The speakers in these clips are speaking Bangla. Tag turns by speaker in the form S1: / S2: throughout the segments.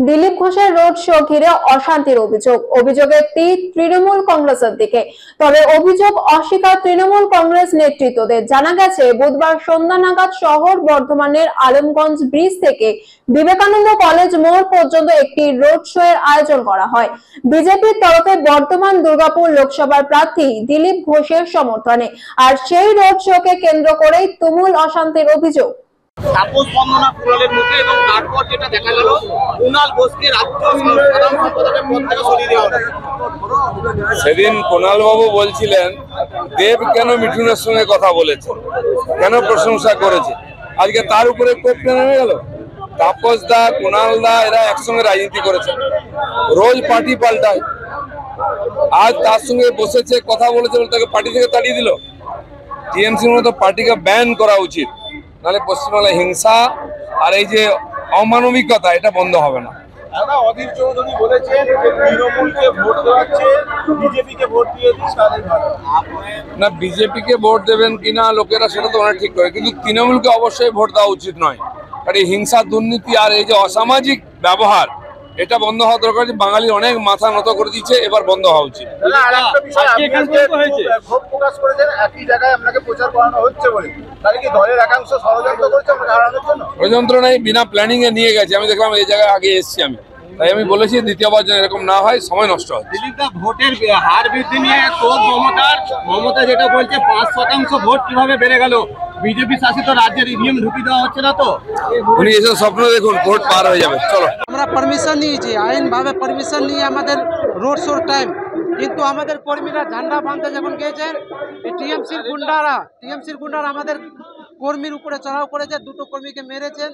S1: দিলীপ ঘোষের রোড শো ঘিরে অশান্তির অভিযোগের তীর তৃণমূল কংগ্রেসের দিকে। তবে অভিযোগ অস্বীকার তৃণমূল কংগ্রেস নেতৃত্বদের। জানা গেছে, বুধবার সন্ধ্যা নাগাদ শহর বর্ধমানের আলমগঞ্জ ব্রিজ থেকে বিবেকানন্দ কলেজ মোড় পর্যন্ত একটি রোড শো এর আয়োজন করা হয় বিজেপির তরফে বর্ধমান দুর্গাপুর লোকসভার প্রার্থী দিলীপ ঘোষের সমর্থনে। আর সেই রোড শোকে কেন্দ্র করেই তুমুল অশান্তির অভিযোগ।
S2: তাপস বন্দনা কুণালের মুখে এবং তারপর যেটা দেখা গেল, কুণাল ঘোষকে রাজ্য সাধারণ সম্পাদকের পদ থেকে সরিয়ে দেওয়া হলো।
S3: সেদিন কুণাল বাবু বলছিলেন দেব কেন মিঠুনের সঙ্গে কথা বলেছে, কেন প্রশংসা করেছে, আজকে তার উপরে কোপ নেমে গেল। তাপস দা, কুণাল দা এরা একসঙ্গে রাজনীতি করেছে, রোজ পার্টি পাল্টায়। আজ তার সঙ্গে বসেছে, কথা বলেছে বলে তাকে পার্টি থেকে তাড়িয়ে দিল। টিএমসির মতো পার্টিকে ব্যান করা উচিত, নাহলে পশ্চিমবাংলায় হিংসা আর এই যে অমানবিকতা এটা বন্ধ হবে না।
S2: অধীর চৌধুরী বলেছেন যে তৃণমূলকে ভোট দেওয়াচ্ছে, বিজেপিকে ভোট দিয়ে দিস
S3: না, বিজেপিকে ভোট দেবেন কিনা লোকেরা সেটা তো অনেক ঠিক করে, কিন্তু তৃণমূলকে অবশ্যই ভোট দেওয়া উচিত নয়। কারণ এই হিংসা, দুর্নীতি আর এই যে অসামাজিক ব্যবহার এটা বন্ধ হওয়া দরকার। বাঙালি অনেক মাথা নত করে দিচ্ছে, এবার বন্ধ হওয়া উচিত।
S2: ক্ষোভ প্রকাশ করেছেন একই জায়গায় আপনাকে প্রচার করানো হচ্ছে বলে, তাহলে কি দলের একাংশ ষড়যন্ত্র করছে আপনাকে হারানোর জন্য?
S3: ষড়যন্ত্র নাই, বিনা প্ল্যানিং এ নিয়ে গেছে। আমি দেখলাম এই জায়গায় আগে এসেছি আমি, তাই আমি বলেছি দ্বিতীয়বার যেন এরকম না হয়, সময় নষ্ট হয়।
S2: দিলীপদা, ভোটের হার বৃদ্ধি নিয়ে ক্ষোভ মমতা যেটা বলছে 5% ভোট কিভাবে বেড়ে গেল, বিজেপি শাসিত রাজ্যের ইভিএম ঢুকিয়ে দেওয়া হচ্ছে না তো?
S3: উনি এসব স্বপ্ন দেখুন, ভোট পার হয়ে যাবে। চলো,
S4: আমরা পারমিশন নিয়েছি, আইনভাবে পারমিশন নিয়ে আমাদের রোড শোর টাইম, কিন্তু আমাদের কর্মীরা ঝান্ডা বাঁধতে যখন গিয়েছেন, টিএমসির গুন্ডারা আমাদের কর্মীর উপরে চড়াও করেছে, দুটো কর্মীকে মেরেছেন।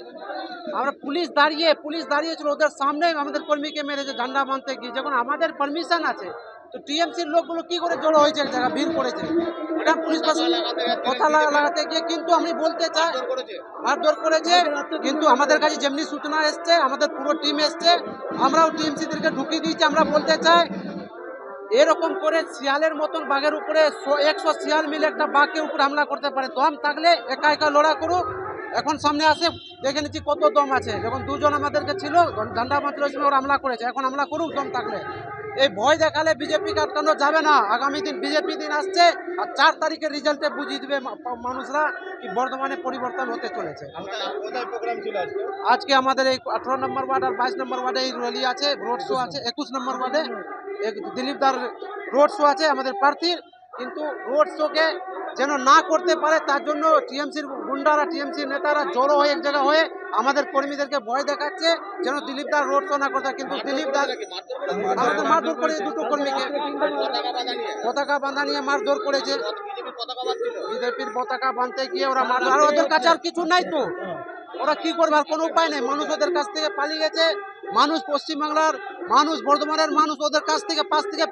S4: আমরা পুলিশ দাঁড়িয়েছিল ওদের সামনে, আমাদের কর্মীকে মেরেছে ঝান্ডা বাঁধতে গিয়ে, যখন আমাদের পারমিশন আছে। তো টিএমসির লোকগুলো কি করে জড়ো হয়েছে এক জায়গায়, ভিড় করেছে, এটা পুলিশ কথা লাগাতে গিয়ে। কিন্তু আমি বলতে চাই, মারধর করেছে, কিন্তু আমাদের কাছে যেমনি সূচনা এসছে, আমাদের পুরো টিম এসছে, আমরাও টিএমসিদেরকে ঢুকিয়ে দিয়েছি। আমরা বলতে চাই, এরকম করে শিয়ালের মতন বাঘের উপরে 100 শিয়াল মিলে একটা বাঘের উপরে হামলা করতে পারে। দম থাকলে একা একা লড়া করুক। এখন সামনে আসে, দেখে নিচ্ছি কত দম আছে। যখন দুজন আমাদেরকে ছিল, ঝান্ডা মাত্র ছিল, ওরা হামলা করেছে, এখন হামলা করুক দম থাকলে। এই ভয় দেখালে বিজেপিকে আটকানো যাবে না। আগামী দিন বিজেপি দিন আসছে, আর 4 তারিখের রেজাল্টে বুঝিয়ে দেবে মানুষরা কি বর্ধমানে পরিবর্তন হতে চলেছে। আজকে আমাদের এই 18 নম্বর ওয়ার্ড আর 22 নম্বর ওয়ার্ডে এই র্যালি আছে, রোড শো আছে। 21 নম্বর ওয়ার্ডে দিলীপ দার রোড শো আছে আমাদের প্রার্থীর, কিন্তু রোড শোকে যেন না করতে পারে তার জন্য টিএমসির গুন্ডারা, টিএমসির নেতারা জড়ো হয়ে এক জায়গা হয়ে আমাদের কর্মীদেরকে ভয় দেখাচ্ছে যেন দিলীপ দার রোড শো না করতে। কিন্তু দিলীপ দার আমাদের মারধর করে, দুটো কর্মীকে পতাকা বাঁধা নিয়ে মারধর করেছে। বিজেপির পতাকা বাঁধতে গিয়ে ওরা মারধর, আর ওদের কাছে আর কিছু নাই তো ওরা কি করবে, আর কোনো উপায় নেই। মানুষ ওদের কাছ থেকে পালিয়ে গেছে, মানুষ পশ্চিমবাংলার মানুষ, বর্ধমানের মানুষ ওদের কাছ থেকে পাশ থেকে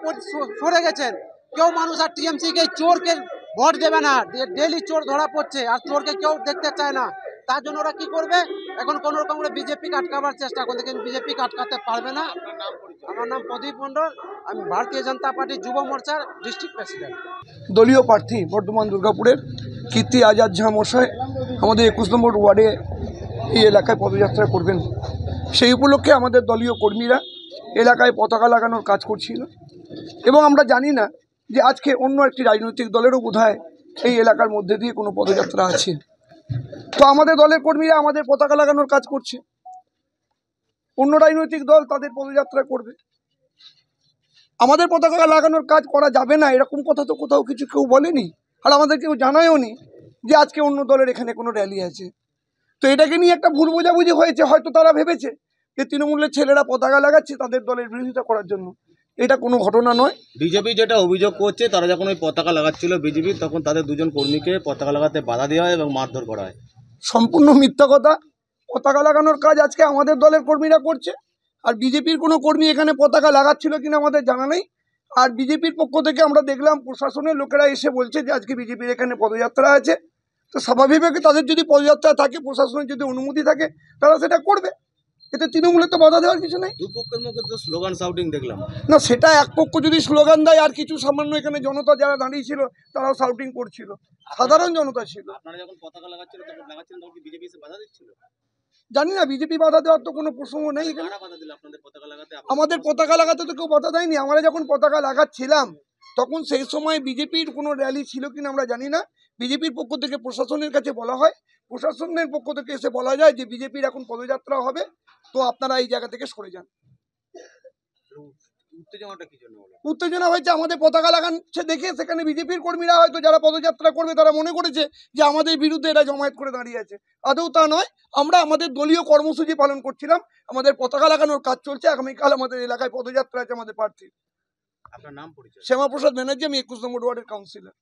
S4: সরে গেছেন। কেউ মানুষ আর টিএমসিকে চোরকে ভোট দেবে না, ডেলি চোর ধরা পড়ছে, আর চোরকে কেউ দেখতে চায় না। তার জন্য ওরা কি করবে, এখন কোনো রকম করে বিজেপিকে আটকাবার চেষ্টা করছে, কিন্তু বিজেপিকে আটকাতে পারবে না। আমার নাম প্রদীপ মণ্ডল, আমি ভারতীয় জনতা পার্টির যুব মোর্চার ডিস্ট্রিক্ট প্রেসিডেন্ট।
S5: দলীয় প্রার্থী বর্ধমান দুর্গাপুরের কীর্তি আজাদ ঝা মশাই আমাদের 21 নম্বর ওয়ার্ডে এই এলাকায় পদযাত্রা করবেন। সেই উপলক্ষে আমাদের দলীয় কর্মীরা এলাকায় পতাকা লাগানোর কাজ করছিল, এবং আমরা জানি না যে আজকে অন্য একটি রাজনৈতিক দলেরও বোধহয় এই এলাকার মধ্যে দিয়ে কোনো পদযাত্রা আছে। তো আমাদের দলের কর্মীরা আমাদের পতাকা লাগানোর কাজ করছে, অন্য রাজনৈতিক দল তাদের পদযাত্রা করবে। আমাদের পতাকা লাগানোর কাজ করা যাবে না এরকম কথা তো কোথাও কিছু কেউ বলেনি, আর আমাদের কেউ জানায়ও নি যে আজকে অন্য দলের এখানে কোনো র্যালি আছে। তো এটাকে নিয়ে একটা ভুল বোঝাবুঝি হয়েছে, হয়তো তারা ভেবেছে যে তৃণমূলের ছেলেরা পতাকা লাগাচ্ছে তাদের দলের বিরোধিতা করার জন্য। এটা কোনো ঘটনা নয়।
S6: বিজেপি যেটা অভিযোগ করছে, তারা যখন ওই পতাকা লাগাচ্ছিল বিজেপি, তখন তাদের দুজন কর্মীকে পতাকা লাগাতে বাধা দেওয়া হয় এবং মারধর করা হয়।
S5: সম্পূর্ণ মিথ্যা কথা। পতাকা লাগানোর কাজ আজকে আমাদের দলের কর্মীরা করছে, আর বিজেপির কোনো কর্মী এখানে পতাকা লাগাচ্ছিল কিনা আমাদের জানা নেই। আর বিজেপির পক্ষ থেকে আমরা দেখলাম প্রশাসনের লোকেরা এসে বলছে যে আজকে বিজেপির এখানে পদযাত্রা আছে। তো স্বাভাবিকভাবে তাদের যদি পদযাত্রা থাকে, প্রশাসনের যদি অনুমতি থাকে, তারা সেটা করবে। এতে তৃণমূলের তো বাধা দেওয়ার কিছু নেই।
S6: দুপক্ষের মধ্যে তো স্লোগান শাউটিং দেখলাম।
S5: না, সেটা এক পক্ষ যদি স্লোগান দেয়, আর কিছু সামান্য এখানে জনতা যারা দাঁড়িয়েছিল তারাও শাউটিং করছিল, সাধারণ জনতা ছিল।
S6: আপনারা যখন পতাকা লাগাচ্ছিলেন তখন বিজেপি এসে বাধা দিচ্ছিল?
S5: জানি না, বিজেপি বাধা দেওয়ার তো কোনো প্রসঙ্গ নেই এখানে।
S6: কারা বাধা দিল আপনাদের পতাকা লাগাতে?
S5: আমাদের পতাকা লাগাতে তো কেউ বাধা দেয়নি। আমরা যখন পতাকা লাগাচ্ছিলাম তখন সেই সময় বিজেপির কোনো র্যালি ছিল কিনা আমরা জানি না। বিজেপির পক্ষ থেকে প্রশাসনের কাছে বলা হয়, প্রশাসনের পক্ষ থেকে এসে বলা যায় যে বিজেপির এখন পদযাত্রা হবে, তো আপনারা এই জায়গা থেকে সরে যান।
S6: উত্তেজনাটা কি জন্য হলো?
S5: উত্তেজনা হয়েছে আমাদের পতাকা লাগাচ্ছে দেখে, সেখানে বিজেপির কর্মীরা হয়তো যারা পদযাত্রা করবে তারা মনে করেছে যে আমাদের বিরুদ্ধে এরা জমায়েত করে দাঁড়িয়ে আছে। আদৌ তা নয়, আমরা আমাদের দলীয় কর্মসূচি পালন করছিলাম, আমাদের পতাকা লাগানোর কাজ চলছে। আগামীকাল আমাদের এলাকায় পদযাত্রা আছে আমাদের প্রার্থী।
S6: আপনার নাম পরিচয়?
S5: শ্যামাপ্রসাদ ব্যানার্জি, আমি 21 নম্বর ওয়ার্ডের কাউন্সিলর।